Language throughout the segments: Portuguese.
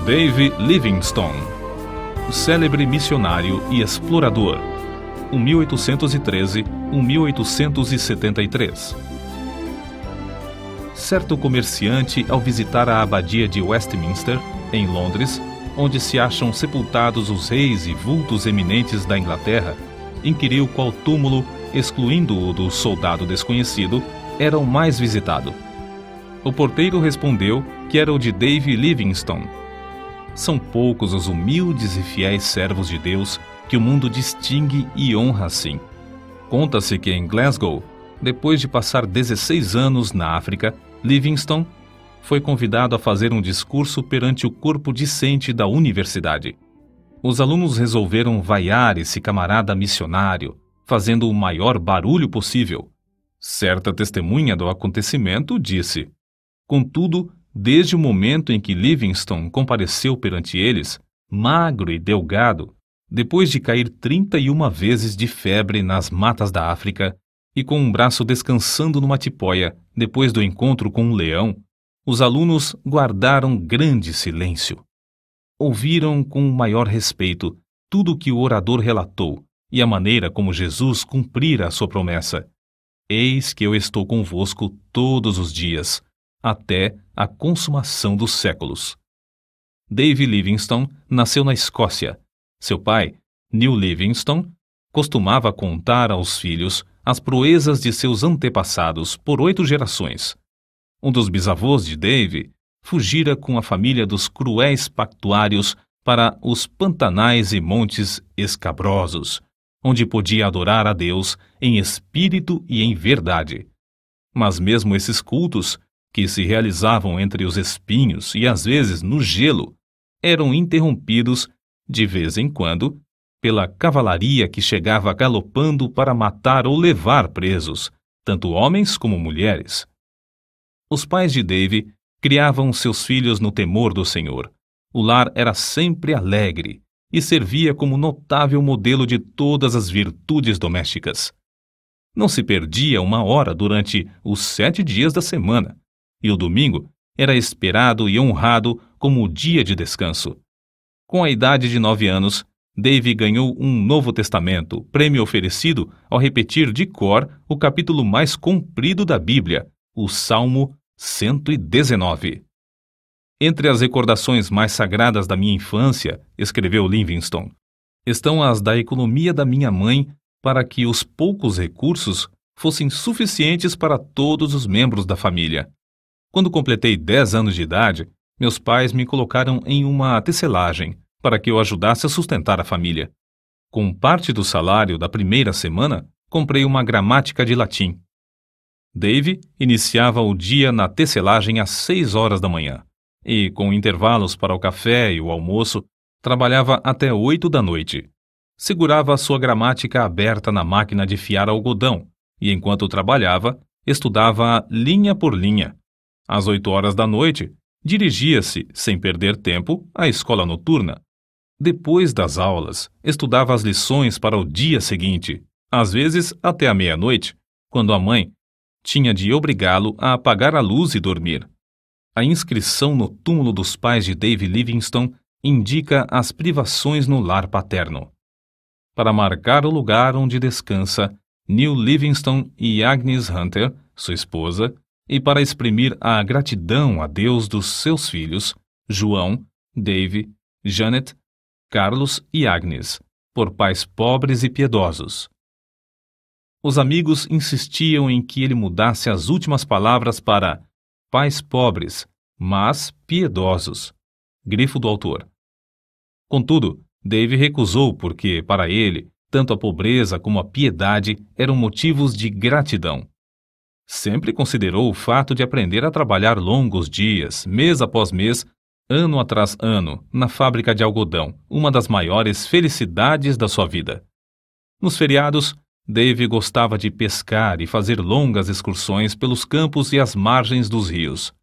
Dave Livingstone, o célebre missionário e explorador, 1813–1873. Certo comerciante, ao visitar a abadia de Westminster, em Londres, onde se acham sepultados os reis e vultos eminentes da Inglaterra, inquiriu qual túmulo, excluindo o do soldado desconhecido, era o mais visitado. O porteiro respondeu que era o de Dave Livingstone. São poucos os humildes e fiéis servos de Deus que o mundo distingue e honra assim. Conta-se que em Glasgow, depois de passar 16 anos na África, Livingstone foi convidado a fazer um discurso perante o corpo discente da universidade. Os alunos resolveram vaiar esse camarada missionário, fazendo o maior barulho possível. Certa testemunha do acontecimento disse: contudo, desde o momento em que Livingstone compareceu perante eles, magro e delgado, depois de cair 31 vezes de febre nas matas da África e com um braço descansando numa tipóia depois do encontro com um leão, os alunos guardaram grande silêncio. Ouviram com o maior respeito tudo o que o orador relatou e a maneira como Jesus cumprira a sua promessa. Eis que eu estou convosco todos os dias, até a consumação dos séculos. Dave Livingstone nasceu na Escócia. Seu pai, Neil Livingstone, costumava contar aos filhos as proezas de seus antepassados por 8 gerações. Um dos bisavôs de Dave fugira com a família dos cruéis pactuários para os pantanais e montes escabrosos, onde podia adorar a Deus em espírito e em verdade. Mas mesmo esses cultos, que se realizavam entre os espinhos e às vezes no gelo, eram interrompidos, de vez em quando, pela cavalaria que chegava galopando para matar ou levar presos, tanto homens como mulheres. Os pais de Dave criavam seus filhos no temor do Senhor. O lar era sempre alegre e servia como notável modelo de todas as virtudes domésticas. Não se perdia uma hora durante os 7 dias da semana, e o domingo era esperado e honrado como o dia de descanso. Com a idade de 9 anos, Dave ganhou um Novo Testamento, prêmio oferecido ao repetir de cor o capítulo mais comprido da Bíblia, o Salmo 119. Entre as recordações mais sagradas da minha infância, escreveu Livingstone, estão as da economia da minha mãe para que os poucos recursos fossem suficientes para todos os membros da família. Quando completei 10 anos de idade, meus pais me colocaram em uma tecelagem para que eu ajudasse a sustentar a família. Com parte do salário da primeira semana, comprei uma gramática de latim. Dave iniciava o dia na tecelagem às 6 horas da manhã e, com intervalos para o café e o almoço, trabalhava até 8 da noite. Segurava a sua gramática aberta na máquina de fiar algodão e, enquanto trabalhava, estudava linha por linha. Às 8 horas da noite, dirigia-se, sem perder tempo, à escola noturna. Depois das aulas, estudava as lições para o dia seguinte, às vezes até a meia-noite, quando a mãe tinha de obrigá-lo a apagar a luz e dormir. A inscrição no túmulo dos pais de Dave Livingstone indica as privações no lar paterno. Para marcar o lugar onde descansa Neil Livingstone e Agnes Hunter, sua esposa, e para exprimir a gratidão a Deus dos seus filhos, João, Dave, Janet, Carlos e Agnes, por pais pobres e piedosos. Os amigos insistiam em que ele mudasse as últimas palavras para pais pobres, mas piedosos. Grifo do autor. Contudo, Dave recusou porque, para ele, tanto a pobreza como a piedade eram motivos de gratidão. Sempre considerou o fato de aprender a trabalhar longos dias, mês após mês, ano atrás ano, na fábrica de algodão, uma das maiores felicidades da sua vida. Nos feriados, Dave gostava de pescar e fazer longas excursões pelos campos e as margens dos rios.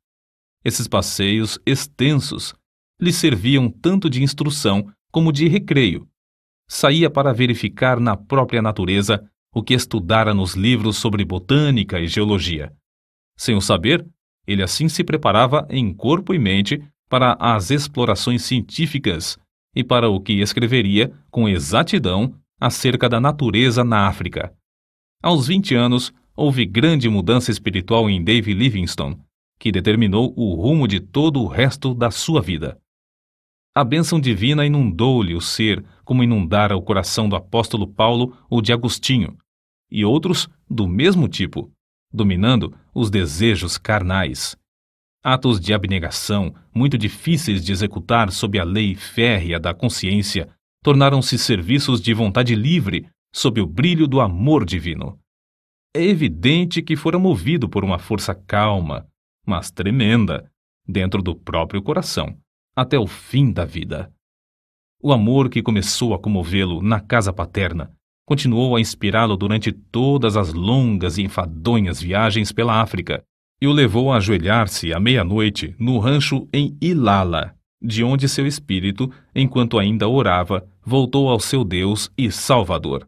Esses passeios extensos lhe serviam tanto de instrução como de recreio. Saía para verificar na própria natureza o que estudara nos livros sobre botânica e geologia. Sem o saber, ele assim se preparava em corpo e mente para as explorações científicas e para o que escreveria com exatidão acerca da natureza na África. Aos 20 anos, houve grande mudança espiritual em Dave Livingstone, que determinou o rumo de todo o resto da sua vida. A bênção divina inundou-lhe o ser como inundara o coração do apóstolo Paulo ou de Agostinho, e outros do mesmo tipo, dominando os desejos carnais. Atos de abnegação, muito difíceis de executar sob a lei férrea da consciência, tornaram-se serviços de vontade livre sob o brilho do amor divino. É evidente que fora movido por uma força calma, mas tremenda, dentro do próprio coração, até o fim da vida. O amor que começou a comovê-lo na casa paterna continuou a inspirá-lo durante todas as longas e enfadonhas viagens pela África e o levou a ajoelhar-se à meia-noite no rancho em Ilala, de onde seu espírito, enquanto ainda orava, voltou ao seu Deus e Salvador.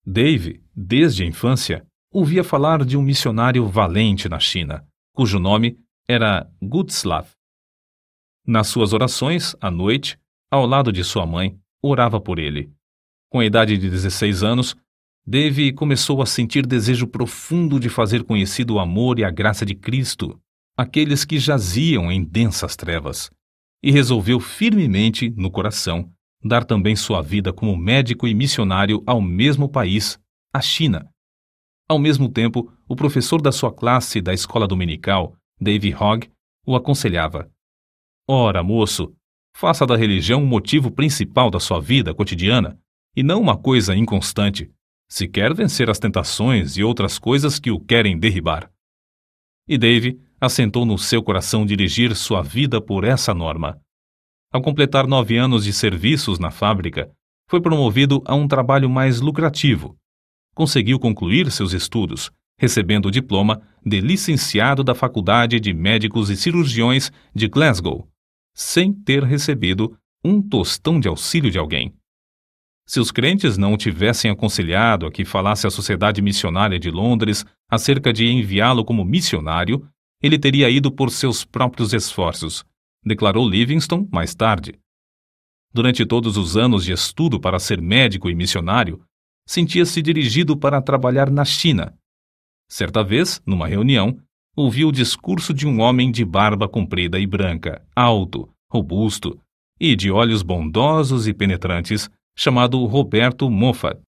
Dave, desde a infância, ouvia falar de um missionário valente na China, cujo nome era Gutslav. Nas suas orações, à noite, ao lado de sua mãe, orava por ele. Com a idade de 16 anos, Dave começou a sentir desejo profundo de fazer conhecido o amor e a graça de Cristo, aqueles que jaziam em densas trevas, e resolveu firmemente, no coração, dar também sua vida como médico e missionário ao mesmo país, a China. Ao mesmo tempo, o professor da sua classe da escola dominical, Dave Hogg, o aconselhava: Ora, moço, faça da religião o motivo principal da sua vida cotidiana, e não uma coisa inconstante, se quer vencer as tentações e outras coisas que o querem derribar. E Dave assentou no seu coração dirigir sua vida por essa norma. Ao completar 9 anos de serviços na fábrica, foi promovido a um trabalho mais lucrativo. Conseguiu concluir seus estudos, recebendo o diploma de licenciado da Faculdade de Médicos e Cirurgiões de Glasgow, sem ter recebido um tostão de auxílio de alguém. Se os crentes não o tivessem aconselhado a que falasse à Sociedade Missionária de Londres acerca de enviá-lo como missionário, ele teria ido por seus próprios esforços, declarou Livingstone mais tarde. Durante todos os anos de estudo para ser médico e missionário, sentia-se dirigido para trabalhar na China. Certa vez, numa reunião, ouviu o discurso de um homem de barba comprida e branca, alto, robusto e de olhos bondosos e penetrantes, chamado Roberto Moffat.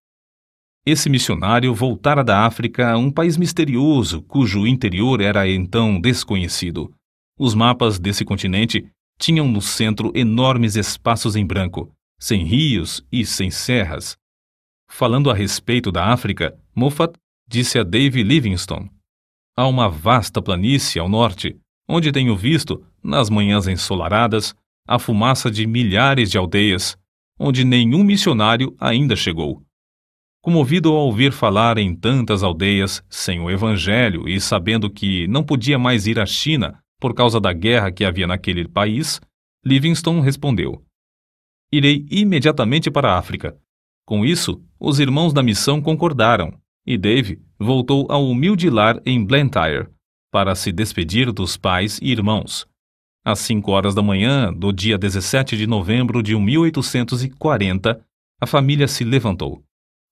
Esse missionário voltara da África a um país misterioso cujo interior era então desconhecido. Os mapas desse continente tinham no centro enormes espaços em branco, sem rios e sem serras. Falando a respeito da África, Moffat disse a Dave Livingstone: há uma vasta planície ao norte, onde tenho visto, nas manhãs ensolaradas, a fumaça de milhares de aldeias, onde nenhum missionário ainda chegou. Comovido ao ouvir falar em tantas aldeias sem o evangelho e sabendo que não podia mais ir à China por causa da guerra que havia naquele país, Livingstone respondeu: irei imediatamente para a África. Com isso, os irmãos da missão concordaram, e Dave voltou ao humilde lar em Blantyre para se despedir dos pais e irmãos. Às 5 horas da manhã do dia 17 de novembro de 1840, a família se levantou.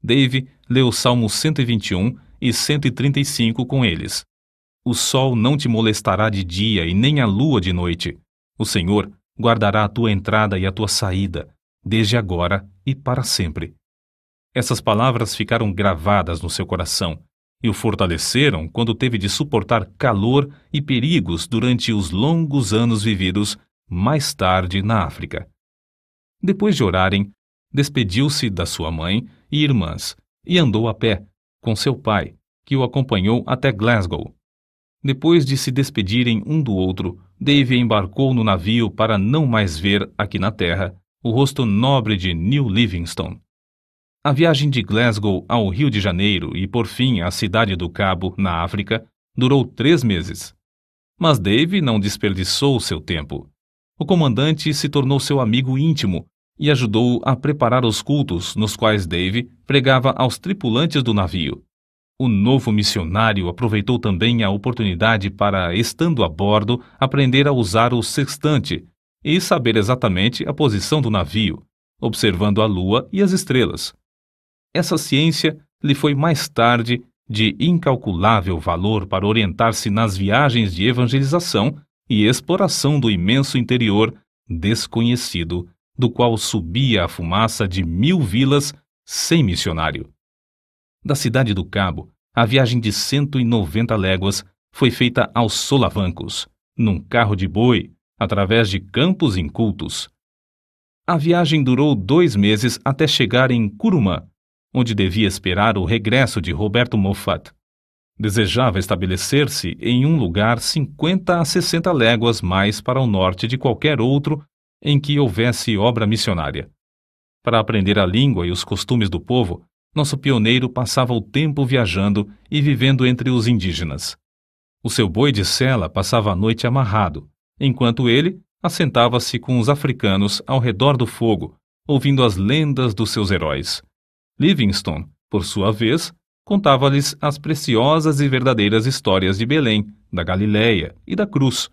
Dave leu os Salmos 121 e 135 com eles. O sol não te molestará de dia e nem a lua de noite. O Senhor guardará a tua entrada e a tua saída, desde agora e para sempre. Essas palavras ficaram gravadas no seu coração e o fortaleceram quando teve de suportar calor e perigos durante os longos anos vividos mais tarde na África. Depois de orarem, despediu-se da sua mãe e irmãs e andou a pé, com seu pai, que o acompanhou até Glasgow. Depois de se despedirem um do outro, Dave embarcou no navio para não mais ver, aqui na terra, o rosto nobre de New Livingstone. A viagem de Glasgow ao Rio de Janeiro e, por fim, à cidade do Cabo, na África, durou 3 meses. Mas Dave não desperdiçou seu tempo. O comandante se tornou seu amigo íntimo e ajudou-o a preparar os cultos nos quais Dave pregava aos tripulantes do navio. O novo missionário aproveitou também a oportunidade para, estando a bordo, aprender a usar o sextante, e saber exatamente a posição do navio, observando a lua e as estrelas. Essa ciência lhe foi mais tarde de incalculável valor para orientar-se nas viagens de evangelização e exploração do imenso interior desconhecido, do qual subia a fumaça de 1000 vilas sem missionário. Da cidade do Cabo, a viagem de 190 léguas foi feita aos solavancos, num carro de boi, através de campos incultos. A viagem durou 2 meses até chegar em Curumã, onde devia esperar o regresso de Roberto Moffat. Desejava estabelecer-se em um lugar 50 a 60 léguas mais para o norte de qualquer outro em que houvesse obra missionária. Para aprender a língua e os costumes do povo, nosso pioneiro passava o tempo viajando e vivendo entre os indígenas. O seu boi de sela passava a noite amarrado, enquanto ele assentava-se com os africanos ao redor do fogo, ouvindo as lendas dos seus heróis. Livingstone, por sua vez, contava-lhes as preciosas e verdadeiras histórias de Belém, da Galiléia e da Cruz.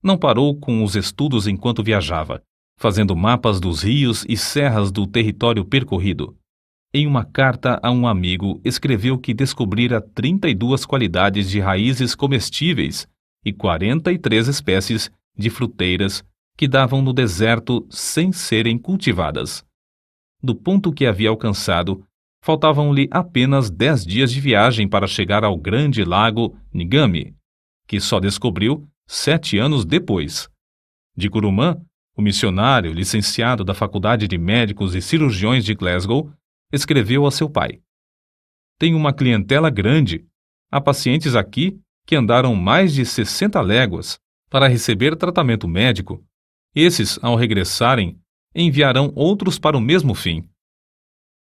Não parou com os estudos enquanto viajava, fazendo mapas dos rios e serras do território percorrido. Em uma carta a um amigo, escreveu que descobrira 32 qualidades de raízes comestíveis e 43 espécies de fruteiras que davam no deserto sem serem cultivadas. Do ponto que havia alcançado, faltavam-lhe apenas 10 dias de viagem para chegar ao grande lago Ngami, que só descobriu 7 anos depois. De Curumã, o missionário, licenciado da Faculdade de Médicos e Cirurgiões de Glasgow, escreveu a seu pai: "Tenho uma clientela grande. Há pacientes aqui que andaram mais de 60 léguas para receber tratamento médico. Esses, ao regressarem, enviarão outros para o mesmo fim."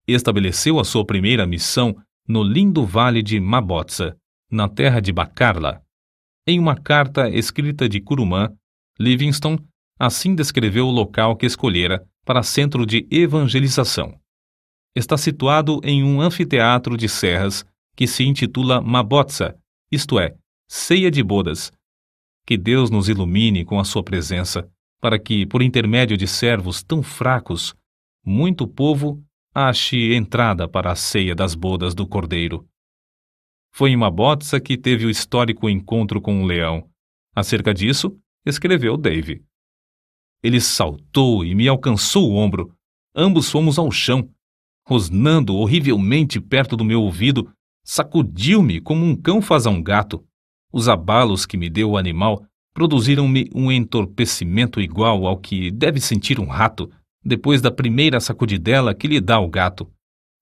Estabeleceu a sua primeira missão no lindo vale de Mabotsa, na terra de Bacarla. Em uma carta escrita de Curumã, Livingstone assim descreveu o local que escolhera para centro de evangelização. Está situado em um anfiteatro de serras que se intitula Mabotsa, isto é, Ceia de Bodas. Que Deus nos ilumine com a sua presença, para que, por intermédio de servos tão fracos, muito povo ache entrada para a ceia das bodas do Cordeiro. Foi em Mabotsa que teve o histórico encontro com um leão. Acerca disso, escreveu Dave: "Ele saltou e me alcançou o ombro. Ambos fomos ao chão. Rosnando horrivelmente perto do meu ouvido, sacudiu-me como um cão faz a um gato. Os abalos que me deu o animal produziram-me um entorpecimento igual ao que deve sentir um rato depois da primeira sacudidela que lhe dá o gato.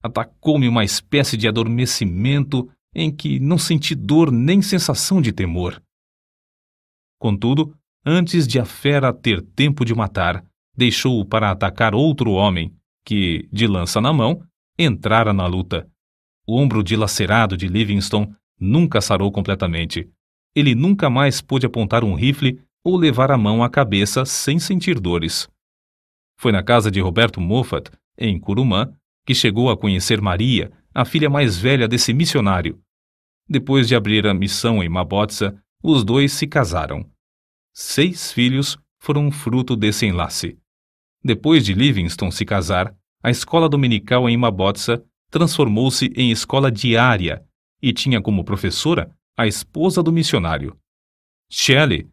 Atacou-me uma espécie de adormecimento em que não senti dor nem sensação de temor. Contudo, antes de a fera ter tempo de matar, deixou-o para atacar outro homem, que, de lança na mão, entrara na luta. O ombro dilacerado de Livingstone nunca sarou completamente. Ele nunca mais pôde apontar um rifle ou levar a mão à cabeça sem sentir dores. Foi na casa de Roberto Moffat, em Curumã, que chegou a conhecer Maria, a filha mais velha desse missionário. Depois de abrir a missão em Mabotsa, os dois se casaram. 6 filhos foram fruto desse enlace. Depois de Livingstone se casar, a escola dominical em Mabotsa transformou-se em escola diária e tinha como professora a esposa do missionário. Shelley,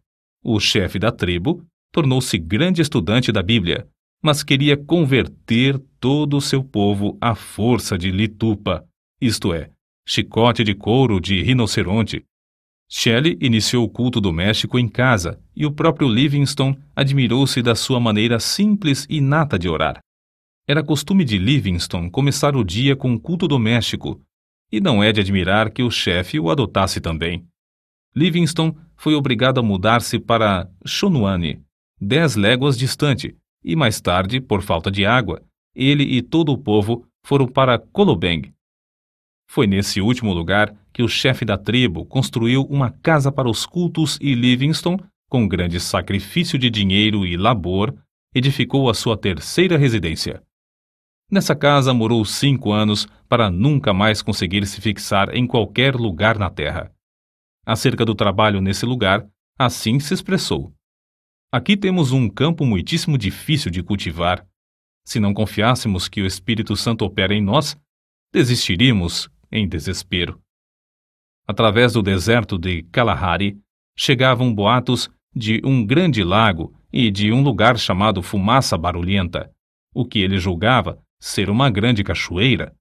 o chefe da tribo, tornou-se grande estudante da Bíblia, mas queria converter todo o seu povo à força de litupa, isto é, chicote de couro de rinoceronte. Shelley iniciou o culto doméstico em casa e o próprio Livingstone admirou-se da sua maneira simples e inata de orar. Era costume de Livingstone começar o dia com um culto doméstico, e não é de admirar que o chefe o adotasse também. Livingstone foi obrigado a mudar-se para Shonuane, 10 léguas distante, e mais tarde, por falta de água, ele e todo o povo foram para Kolobeng. Foi nesse último lugar que o chefe da tribo construiu uma casa para os cultos e Livingstone, com grande sacrifício de dinheiro e labor, edificou a sua terceira residência. Nessa casa morou 5 anos para nunca mais conseguir se fixar em qualquer lugar na terra. Acerca do trabalho nesse lugar, assim se expressou: Aqui temos um campo muitíssimo difícil de cultivar. Se não confiássemos que o Espírito Santo opera em nós, desistiríamos em desespero. Através do deserto de Kalahari, chegavam boatos de um grande lago e de um lugar chamado Fumaça Barulhenta, o que ele julgava ser uma grande cachoeira.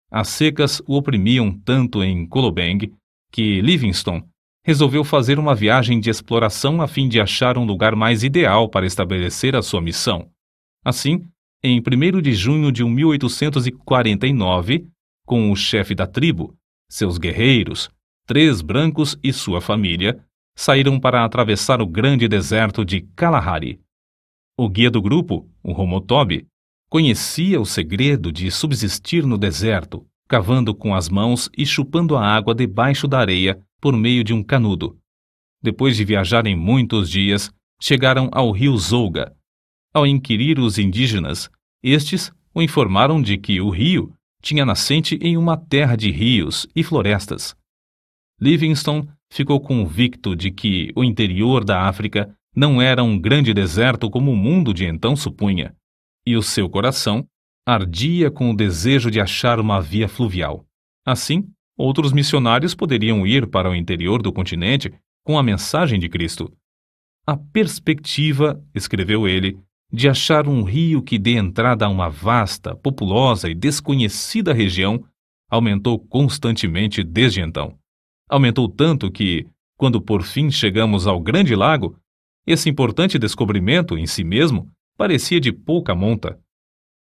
As secas o oprimiam tanto em Kolobeng que Livingstone resolveu fazer uma viagem de exploração a fim de achar um lugar mais ideal para estabelecer a sua missão. Assim, em 1º de junho de 1849, com o chefe da tribo, seus guerreiros, 3 brancos e sua família, saíram para atravessar o grande deserto de Kalahari. O guia do grupo, o Homotobi, conhecia o segredo de subsistir no deserto, cavando com as mãos e chupando a água debaixo da areia por meio de um canudo. Depois de viajarem muitos dias, chegaram ao rio Zouga. Ao inquirir os indígenas, estes o informaram de que o rio tinha nascente em uma terra de rios e florestas. Livingstone ficou convicto de que o interior da África não era um grande deserto como o mundo de então supunha, e o seu coração ardia com o desejo de achar uma via fluvial. Assim, outros missionários poderiam ir para o interior do continente com a mensagem de Cristo. A perspectiva, escreveu ele, de achar um rio que dê entrada a uma vasta, populosa e desconhecida região aumentou constantemente desde então. Aumentou tanto que, quando por fim chegamos ao Grande Lago, esse importante descobrimento em si mesmo parecia de pouca monta.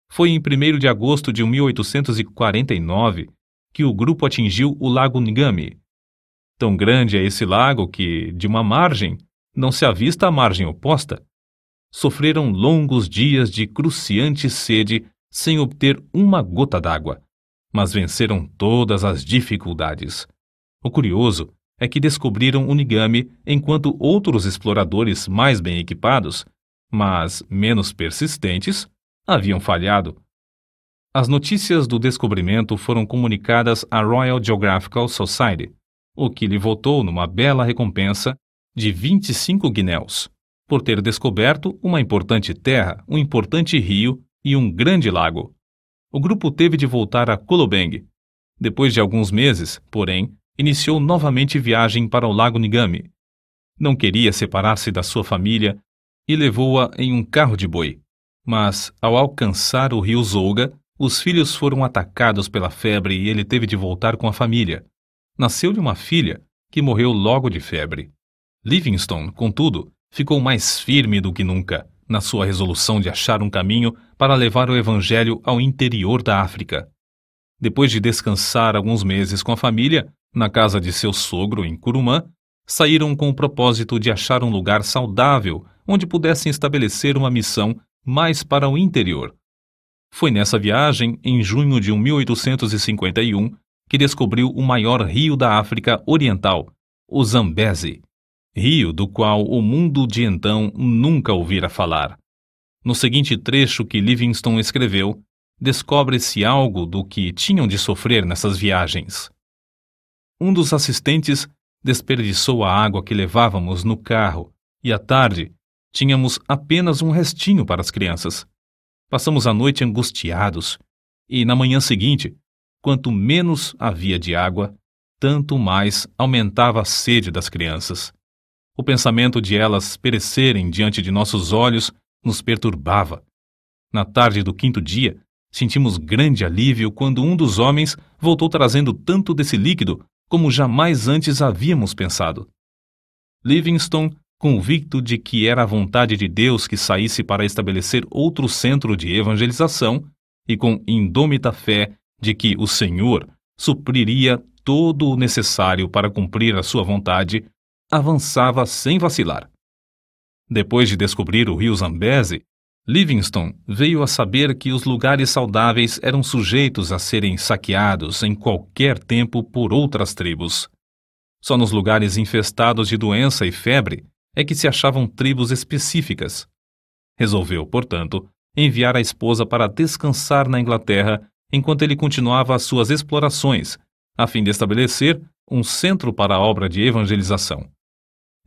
Foi em 1º de agosto de 1849 que o grupo atingiu o Lago Ngami. Tão grande é esse lago que, de uma margem, não se avista a margem oposta. Sofreram longos dias de cruciante sede sem obter uma gota d'água, mas venceram todas as dificuldades. O curioso é que descobriram o Ngami enquanto outros exploradores mais bem equipados, mas menos persistentes, haviam falhado. As notícias do descobrimento foram comunicadas à Royal Geographical Society, o que lhe votou numa bela recompensa de 25 guinéus, por ter descoberto uma importante terra, um importante rio e um grande lago. O grupo teve de voltar a Kolobeng. Depois de alguns meses, porém, iniciou novamente viagem para o Lago Ngami. Não queria separar-se da sua família e levou-a em um carro de boi. Mas, ao alcançar o rio Zouga, os filhos foram atacados pela febre e ele teve de voltar com a família. Nasceu-lhe uma filha, que morreu logo de febre. Livingstone, contudo, ficou mais firme do que nunca na sua resolução de achar um caminho para levar o evangelho ao interior da África. Depois de descansar alguns meses com a família, na casa de seu sogro em Kurumã, saíram com o propósito de achar um lugar saudável onde pudessem estabelecer uma missão mais para o interior. Foi nessa viagem, em junho de 1851, que descobriu o maior rio da África Oriental, o Zambezi, rio do qual o mundo de então nunca ouvira falar. No seguinte trecho que Livingstone escreveu, descobre-se algo do que tinham de sofrer nessas viagens. Um dos assistentes desperdiçou a água que levávamos no carro e, à tarde, tínhamos apenas um restinho para as crianças. Passamos a noite angustiados e, na manhã seguinte, quanto menos havia de água, tanto mais aumentava a sede das crianças. O pensamento de elas perecerem diante de nossos olhos nos perturbava. Na tarde do 5º dia, sentimos grande alívio quando um dos homens voltou trazendo tanto desse líquido como jamais antes havíamos pensado. Livingstone, convicto de que era a vontade de Deus que saísse para estabelecer outro centro de evangelização, e com indômita fé de que o Senhor supriria todo o necessário para cumprir a sua vontade, avançava sem vacilar. Depois de descobrir o rio Zambezi, Livingstone veio a saber que os lugares saudáveis eram sujeitos a serem saqueados em qualquer tempo por outras tribos. Só nos lugares infestados de doença e febre é que se achavam tribos específicas. Resolveu, portanto, enviar a esposa para descansar na Inglaterra enquanto ele continuava as suas explorações, a fim de estabelecer um centro para a obra de evangelização.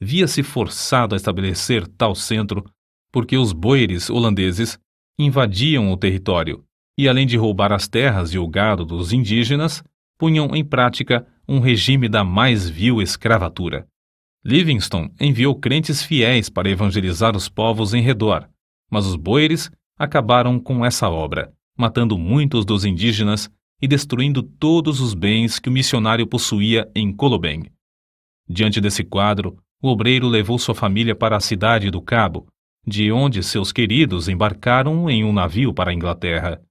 via-se forçado a estabelecer tal centro porque os boeres holandeses invadiam o território e, além de roubar as terras e o gado dos indígenas, punham em prática um regime da mais vil escravatura. Livingstone enviou crentes fiéis para evangelizar os povos em redor, mas os boeres acabaram com essa obra, matando muitos dos indígenas e destruindo todos os bens que o missionário possuía em Colobeng. Diante desse quadro, o obreiro levou sua família para a cidade do Cabo, de onde seus queridos embarcaram em um navio para a Inglaterra.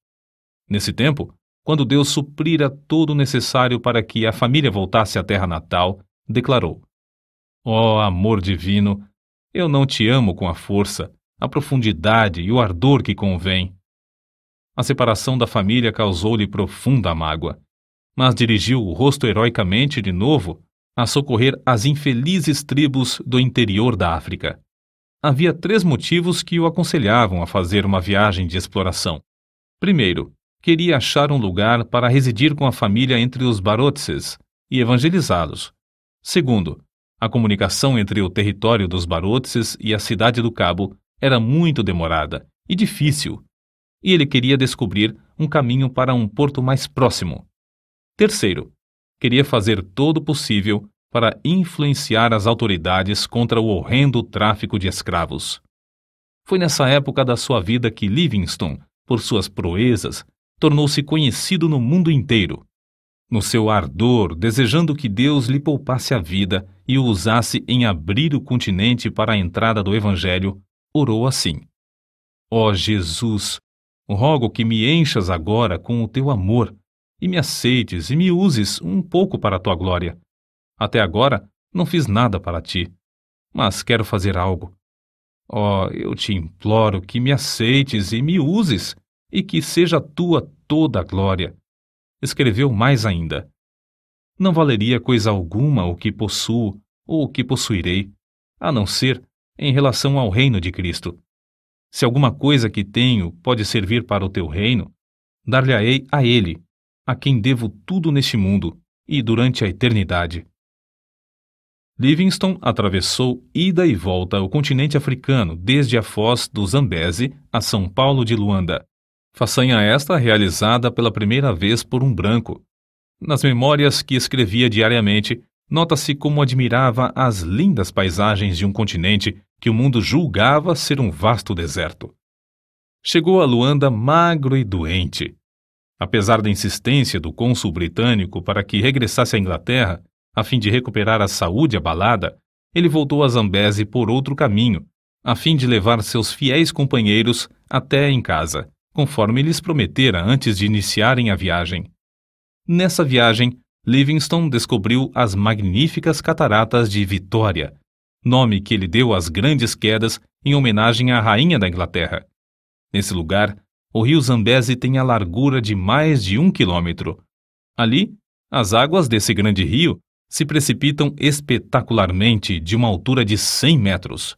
Nesse tempo, quando Deus suprira todo o necessário para que a família voltasse à terra natal, declarou: Ó amor divino, eu não te amo com a força, a profundidade e o ardor que convém. A separação da família causou-lhe profunda mágoa, mas dirigiu o rosto heroicamente de novo a socorrer as infelizes tribos do interior da África. Havia 3 motivos que o aconselhavam a fazer uma viagem de exploração. Primeiro, queria achar um lugar para residir com a família entre os Barotses e evangelizá-los. Segundo, a comunicação entre o território dos Barotses e a cidade do Cabo era muito demorada e difícil, e ele queria descobrir um caminho para um porto mais próximo. Terceiro, queria fazer todo o possível para influenciar as autoridades contra o horrendo tráfico de escravos. Foi nessa época da sua vida que Livingstone, por suas proezas, tornou-se conhecido no mundo inteiro. No seu ardor, desejando que Deus lhe poupasse a vida e o usasse em abrir o continente para a entrada do Evangelho, orou assim: Ó Jesus, rogo que me enchas agora com o teu amor, e me aceites e me uses um pouco para a tua glória. Até agora não fiz nada para ti, mas quero fazer algo. Ó, eu te imploro que me aceites e me uses, e que seja tua toda a glória. Escreveu mais ainda: Não valeria coisa alguma o que possuo ou o que possuirei, a não ser em relação ao reino de Cristo. Se alguma coisa que tenho pode servir para o teu reino, dar-lhe-ei a ele, a quem devo tudo neste mundo e durante a eternidade. Livingstone atravessou ida e volta o continente africano desde a foz do Zambeze a São Paulo de Luanda. Façanha esta realizada pela primeira vez por um branco. Nas memórias que escrevia diariamente, nota-se como admirava as lindas paisagens de um continente que o mundo julgava ser um vasto deserto. Chegou a Luanda magro e doente. Apesar da insistência do cônsul britânico para que regressasse à Inglaterra, a fim de recuperar a saúde abalada, ele voltou a Zambeze por outro caminho, a fim de levar seus fiéis companheiros até em casa, conforme lhes prometera antes de iniciarem a viagem. Nessa viagem, Livingstone descobriu as magníficas cataratas de Vitória, nome que ele deu às grandes quedas em homenagem à rainha da Inglaterra. Nesse lugar, o rio Zambeze tem a largura de mais de 1 quilômetro. Ali, as águas desse grande rio se precipitam espetacularmente de uma altura de 100 metros.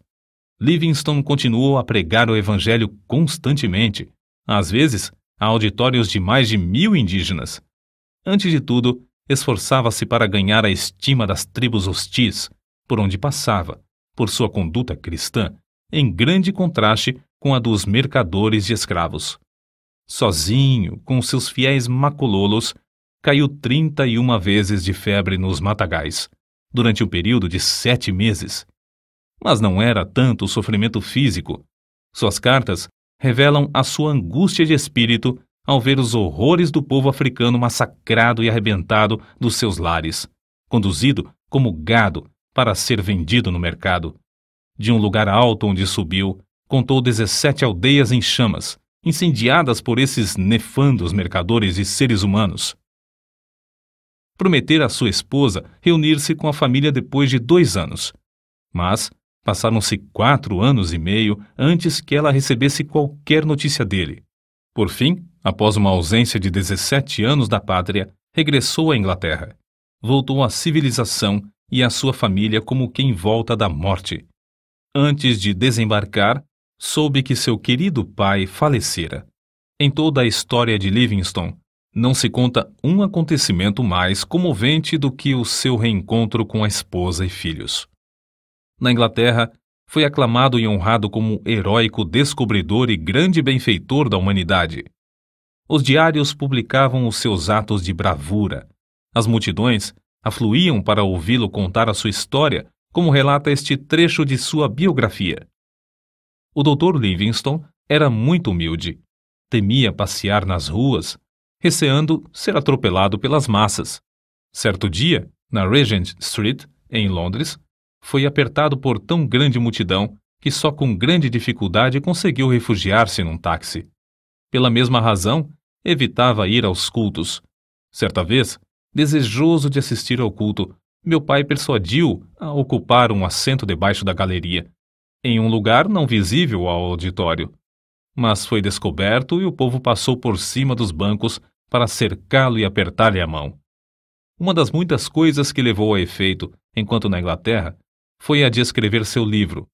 Livingstone continuou a pregar o evangelho constantemente, às vezes a auditórios de mais de 1000 indígenas. Antes de tudo, esforçava-se para ganhar a estima das tribos hostis, por onde passava, por sua conduta cristã, em grande contraste com a dos mercadores de escravos. Sozinho, com seus fiéis macololos, caiu 31 vezes de febre nos matagais, durante um período de 7 meses. Mas não era tanto o sofrimento físico. Suas cartas revelam a sua angústia de espírito ao ver os horrores do povo africano massacrado e arrebentado dos seus lares, conduzido como gado para ser vendido no mercado. De um lugar alto onde subiu, contou 17 aldeias em chamas, incendiadas por esses nefandos mercadores e seres humanos. Prometera à sua esposa reunir-se com a família depois de 2 anos. Mas passaram-se 4 anos e meio antes que ela recebesse qualquer notícia dele. Por fim, após uma ausência de 17 anos da pátria, regressou à Inglaterra. Voltou à civilização e à sua família como quem volta da morte. Antes de desembarcar, soube que seu querido pai falecera. Em toda a história de Livingstone, não se conta um acontecimento mais comovente do que o seu reencontro com a esposa e filhos. Na Inglaterra, foi aclamado e honrado como heróico descobridor e grande benfeitor da humanidade. Os diários publicavam os seus atos de bravura. As multidões afluíam para ouvi-lo contar a sua história, como relata este trecho de sua biografia. O Dr. Livingstone era muito humilde. Temia passear nas ruas, receando ser atropelado pelas massas. Certo dia, na Regent Street, em Londres, foi apertado por tão grande multidão que só com grande dificuldade conseguiu refugiar-se num táxi. Pela mesma razão, evitava ir aos cultos. Certa vez, desejoso de assistir ao culto, meu pai persuadiu-o a ocupar um assento debaixo da galeria, em um lugar não visível ao auditório. Mas foi descoberto e o povo passou por cima dos bancos para cercá-lo e apertar-lhe a mão. Uma das muitas coisas que levou a efeito, enquanto na Inglaterra, foi a de escrever seu livro.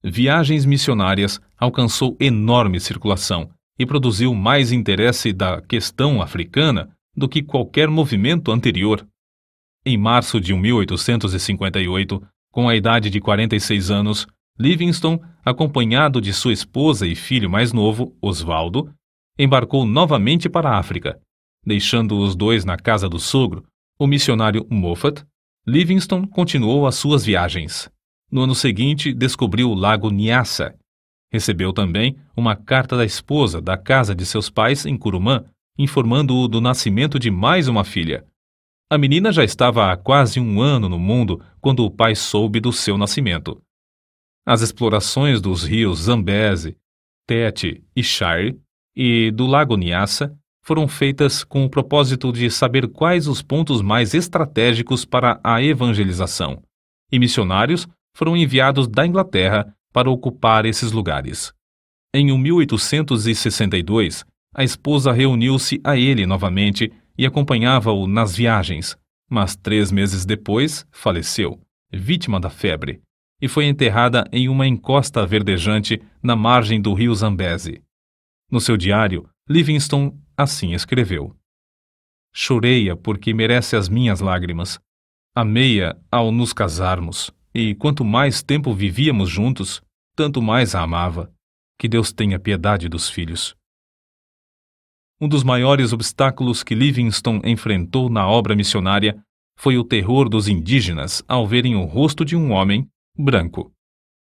Viagens Missionárias alcançou enorme circulação e produziu mais interesse da questão africana do que qualquer movimento anterior. Em março de 1858, com a idade de 46 anos, Livingstone, acompanhado de sua esposa e filho mais novo, Osvaldo, embarcou novamente para a África. Deixando os dois na casa do sogro, o missionário Moffat, Livingstone continuou as suas viagens. No ano seguinte, descobriu o lago Nyassa. Recebeu também uma carta da esposa da casa de seus pais em Curumã, informando-o do nascimento de mais uma filha. A menina já estava há quase um ano no mundo quando o pai soube do seu nascimento. As explorações dos rios Zambeze, Tete e Shire e do lago Nyassa foram feitas com o propósito de saber quais os pontos mais estratégicos para a evangelização, e missionários foram enviados da Inglaterra para ocupar esses lugares. Em 1862, a esposa reuniu-se a ele novamente e acompanhava-o nas viagens, mas 3 meses depois faleceu, vítima da febre, e foi enterrada em uma encosta verdejante na margem do rio Zambeze. No seu diário, Livingstone assim escreveu: Chorei-a porque merece as minhas lágrimas. Amei-a ao nos casarmos, e quanto mais tempo vivíamos juntos, tanto mais a amava. Que Deus tenha piedade dos filhos. Um dos maiores obstáculos que Livingstone enfrentou na obra missionária foi o terror dos indígenas ao verem o rosto de um homem branco.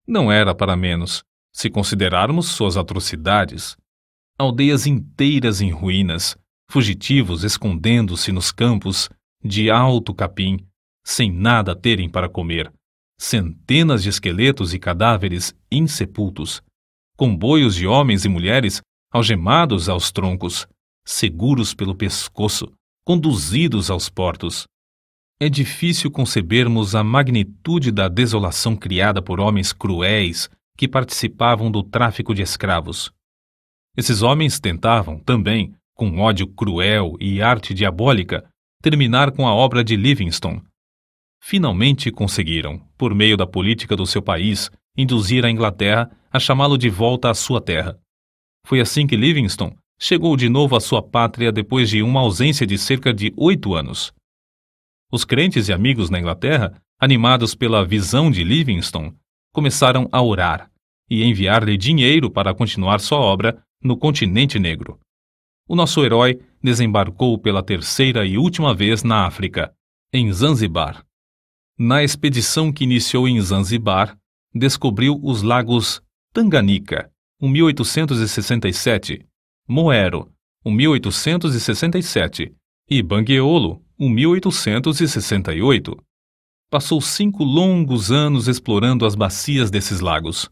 Não era para menos, se considerarmos suas atrocidades. Aldeias inteiras em ruínas, fugitivos escondendo-se nos campos de alto capim, sem nada terem para comer, centenas de esqueletos e cadáveres insepultos, comboios de homens e mulheres algemados aos troncos, seguros pelo pescoço, conduzidos aos portos. É difícil concebermos a magnitude da desolação criada por homens cruéis que participavam do tráfico de escravos. Esses homens tentavam, também, com ódio cruel e arte diabólica, terminar com a obra de Livingstone. Finalmente conseguiram, por meio da política do seu país, induzir a Inglaterra a chamá-lo de volta à sua terra. Foi assim que Livingstone chegou de novo à sua pátria depois de uma ausência de cerca de 8 anos. Os crentes e amigos na Inglaterra, animados pela visão de Livingstone, começaram a orar e enviar-lhe dinheiro para continuar sua obra no continente negro. O nosso herói desembarcou pela 3ª e última vez na África, em Zanzibar. Na expedição que iniciou em Zanzibar, descobriu os lagos Tanganyika, 1867, Moero, 1867, e Bangueolo, 1868. Passou 5 longos anos explorando as bacias desses lagos.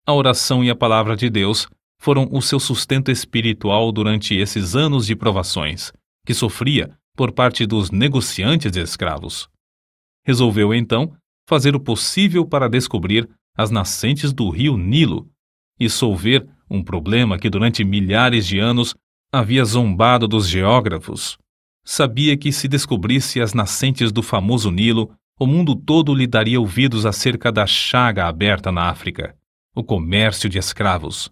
A oração e a palavra de Deus foram o seu sustento espiritual durante esses anos de provações, que sofria por parte dos negociantes de escravos. Resolveu, então, fazer o possível para descobrir as nascentes do rio Nilo e solver um problema que durante milhares de anos havia zombado dos geógrafos. Sabia que se descobrisse as nascentes do famoso Nilo, o mundo todo lhe daria ouvidos acerca da chaga aberta na África, o comércio de escravos.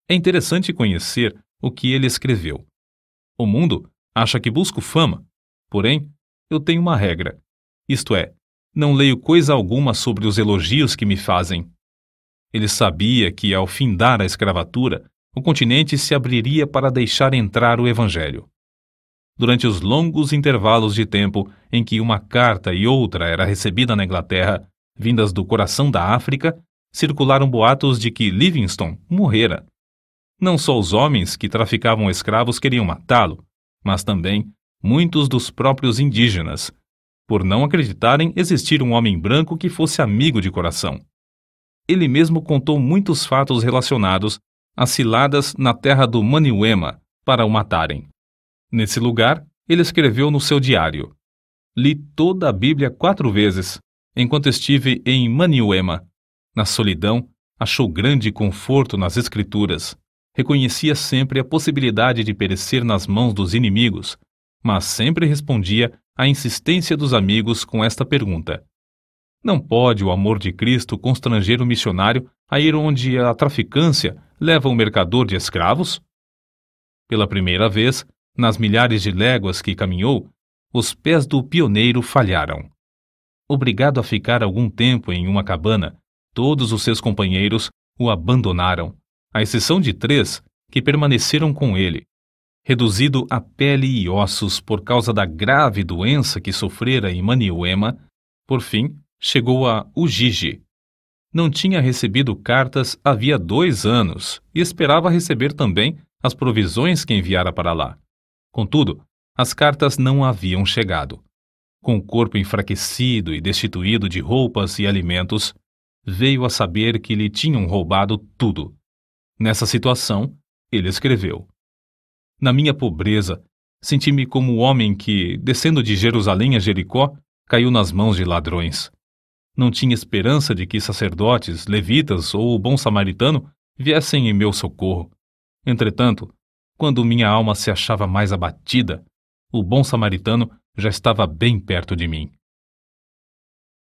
É interessante conhecer o que ele escreveu. O mundo acha que busco fama, porém, eu tenho uma regra, isto é, Não leio coisa alguma sobre os elogios que me fazem. Ele sabia que, ao findar a escravatura, o continente se abriria para deixar entrar o Evangelho. Durante os longos intervalos de tempo em que uma carta e outra era recebida na Inglaterra, vindas do coração da África, circularam boatos de que Livingstone morrera. Não só os homens que traficavam escravos queriam matá-lo, mas também muitos dos próprios indígenas, por não acreditarem existir um homem branco que fosse amigo de coração. Ele mesmo contou muitos fatos relacionados às ciladas na terra do Maniuema para o matarem. Nesse lugar, ele escreveu no seu diário: "Li toda a Bíblia 4 vezes, enquanto estive em Maniuema. Na solidão, achou grande conforto nas Escrituras. Reconhecia sempre a possibilidade de perecer nas mãos dos inimigos, mas sempre respondia à insistência dos amigos com esta pergunta: não pode o amor de Cristo constranger o missionário a ir onde a traficância leva o mercador de escravos?" Pela primeira vez, nas milhares de léguas que caminhou, os pés do pioneiro falharam. Obrigado a ficar algum tempo em uma cabana, todos os seus companheiros o abandonaram, à exceção de 3 que permaneceram com ele. Reduzido a pele e ossos por causa da grave doença que sofrera em Maniuema, por fim, chegou a Ujiji. Não tinha recebido cartas havia 2 anos e esperava receber também as provisões que enviara para lá. Contudo, as cartas não haviam chegado. Com o corpo enfraquecido e destituído de roupas e alimentos, veio a saber que lhe tinham roubado tudo. Nessa situação, ele escreveu: "Na minha pobreza, senti-me como o homem que, descendo de Jerusalém a Jericó, caiu nas mãos de ladrões. Não tinha esperança de que sacerdotes, levitas ou o bom samaritano viessem em meu socorro. Entretanto, quando minha alma se achava mais abatida, o bom samaritano já estava bem perto de mim."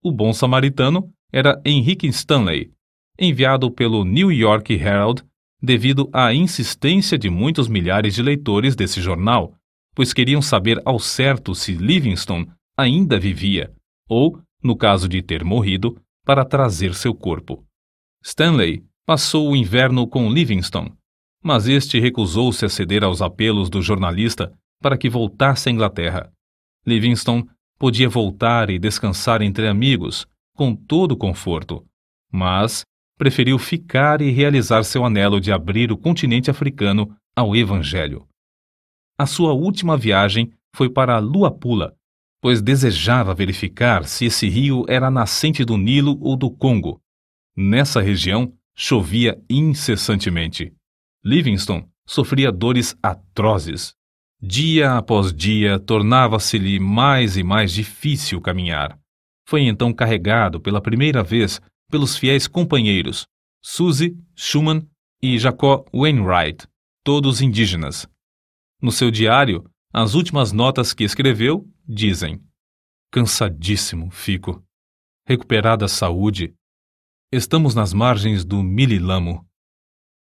O bom samaritano era Henrique Stanley, enviado pelo New York Herald devido à insistência de muitos milhares de leitores desse jornal, pois queriam saber ao certo se Livingstone ainda vivia, ou, no caso de ter morrido, para trazer seu corpo. Stanley passou o inverno com Livingstone, mas este recusou-se a ceder aos apelos do jornalista para que voltasse à Inglaterra. Livingstone podia voltar e descansar entre amigos, com todo o conforto, mas preferiu ficar e realizar seu anelo de abrir o continente africano ao Evangelho. A sua última viagem foi para Luapula, pois desejava verificar se esse rio era a nascente do Nilo ou do Congo. Nessa região, chovia incessantemente. Livingstone sofria dores atrozes. Dia após dia, tornava-se-lhe mais e mais difícil caminhar. Foi então carregado pela primeira vez pelos fiéis companheiros Suzy Schumann e Jacob Wainwright, todos indígenas. No seu diário, as últimas notas que escreveu dizem: "Cansadíssimo fico. Recuperada a saúde. Estamos nas margens do Mililamo."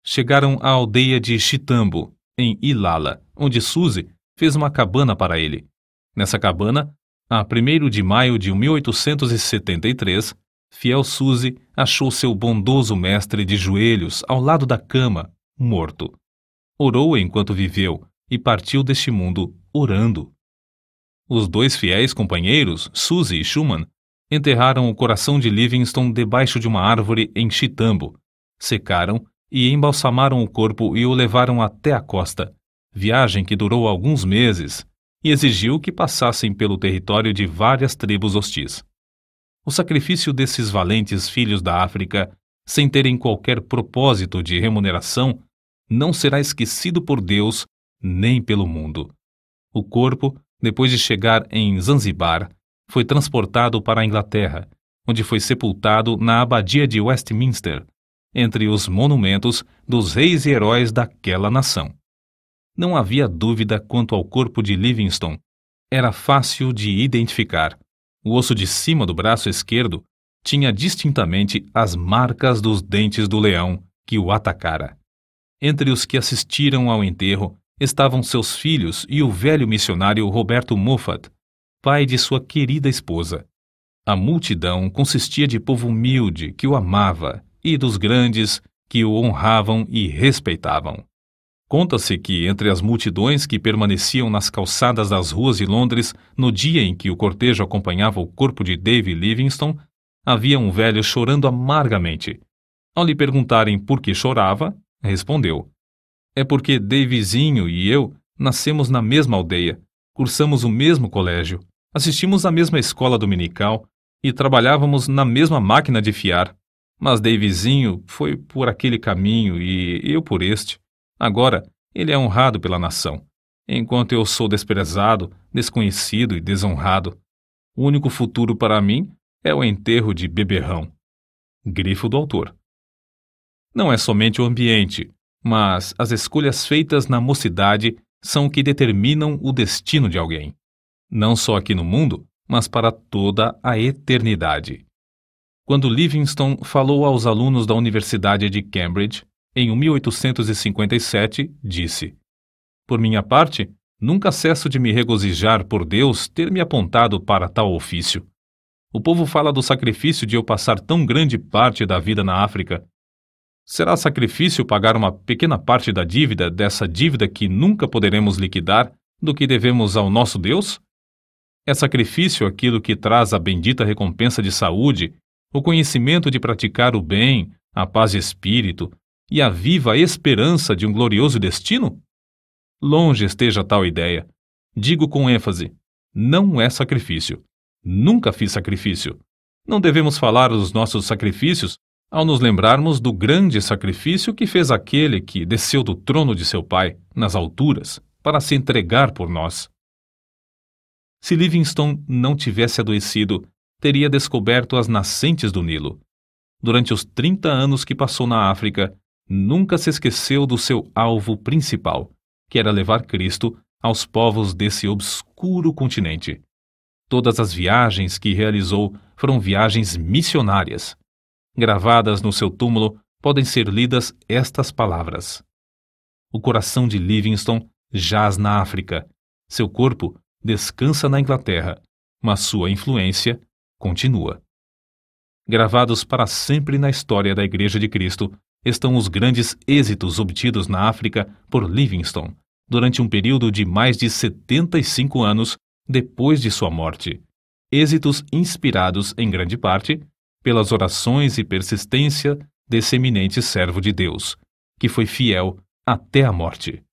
Chegaram à aldeia de Chitambo, em Ilala, onde Suzy fez uma cabana para ele. Nessa cabana, a 1º de maio de 1873, fiel Suzy achou seu bondoso mestre de joelhos ao lado da cama, morto. Orou enquanto viveu e partiu deste mundo orando. Os 2 fiéis companheiros, Suzy e Schumann, enterraram o coração de Livingstone debaixo de uma árvore em Chitambo, secaram e embalsamaram o corpo e o levaram até a costa, viagem que durou alguns meses e exigiu que passassem pelo território de várias tribos hostis. O sacrifício desses valentes filhos da África, sem terem qualquer propósito de remuneração, não será esquecido por Deus nem pelo mundo. O corpo, depois de chegar em Zanzibar, foi transportado para a Inglaterra, onde foi sepultado na abadia de Westminster, entre os monumentos dos reis e heróis daquela nação. Não havia dúvida quanto ao corpo de Livingstone. Era fácil de identificar. O osso de cima do braço esquerdo tinha distintamente as marcas dos dentes do leão que o atacara. Entre os que assistiram ao enterro estavam seus filhos e o velho missionário Roberto Moffat, pai de sua querida esposa. A multidão consistia de povo humilde que o amava e dos grandes que o honravam e respeitavam. Conta-se que, entre as multidões que permaneciam nas calçadas das ruas de Londres no dia em que o cortejo acompanhava o corpo de David Livingstone, havia um velho chorando amargamente. Ao lhe perguntarem por que chorava, respondeu: "É porque Davizinho e eu nascemos na mesma aldeia, cursamos o mesmo colégio, assistimos à mesma escola dominical e trabalhávamos na mesma máquina de fiar. Mas Davizinho foi por aquele caminho e eu por este. Agora, ele é honrado pela nação, enquanto eu sou desprezado, desconhecido e desonrado. O único futuro para mim é o enterro de beberrão." Grifo do autor. Não é somente o ambiente, mas as escolhas feitas na mocidade são o que determinam o destino de alguém. Não só aqui no mundo, mas para toda a eternidade. Quando Livingstone falou aos alunos da Universidade de Cambridge, em 1857, disse: "Por minha parte, nunca cesso de me regozijar por Deus ter me apontado para tal ofício. O povo fala do sacrifício de eu passar tão grande parte da vida na África. Será sacrifício pagar uma pequena parte da dívida dessa dívida que nunca poderemos liquidar do que devemos ao nosso Deus? É sacrifício aquilo que traz a bendita recompensa de saúde, o conhecimento de praticar o bem, a paz de espírito e a viva esperança de um glorioso destino? Longe esteja tal ideia. Digo com ênfase: não é sacrifício. Nunca fiz sacrifício. Não devemos falar dos nossos sacrifícios ao nos lembrarmos do grande sacrifício que fez aquele que desceu do trono de seu Pai, nas alturas, para se entregar por nós. Se Livingstone não tivesse adoecido, teria descoberto as nascentes do Nilo. Durante os 30 anos que passou na África, nunca se esqueceu do seu alvo principal, que era levar Cristo aos povos desse obscuro continente. Todas as viagens que realizou foram viagens missionárias. Gravadas no seu túmulo podem ser lidas estas palavras: "O coração de Livingstone jaz na África. Seu corpo descansa na Inglaterra, mas sua influência continua." Gravados para sempre na história da Igreja de Cristo estão os grandes êxitos obtidos na África por Livingstone durante um período de mais de 75 anos depois de sua morte. Êxitos inspirados, em grande parte, pelas orações e persistência desse eminente servo de Deus, que foi fiel até a morte.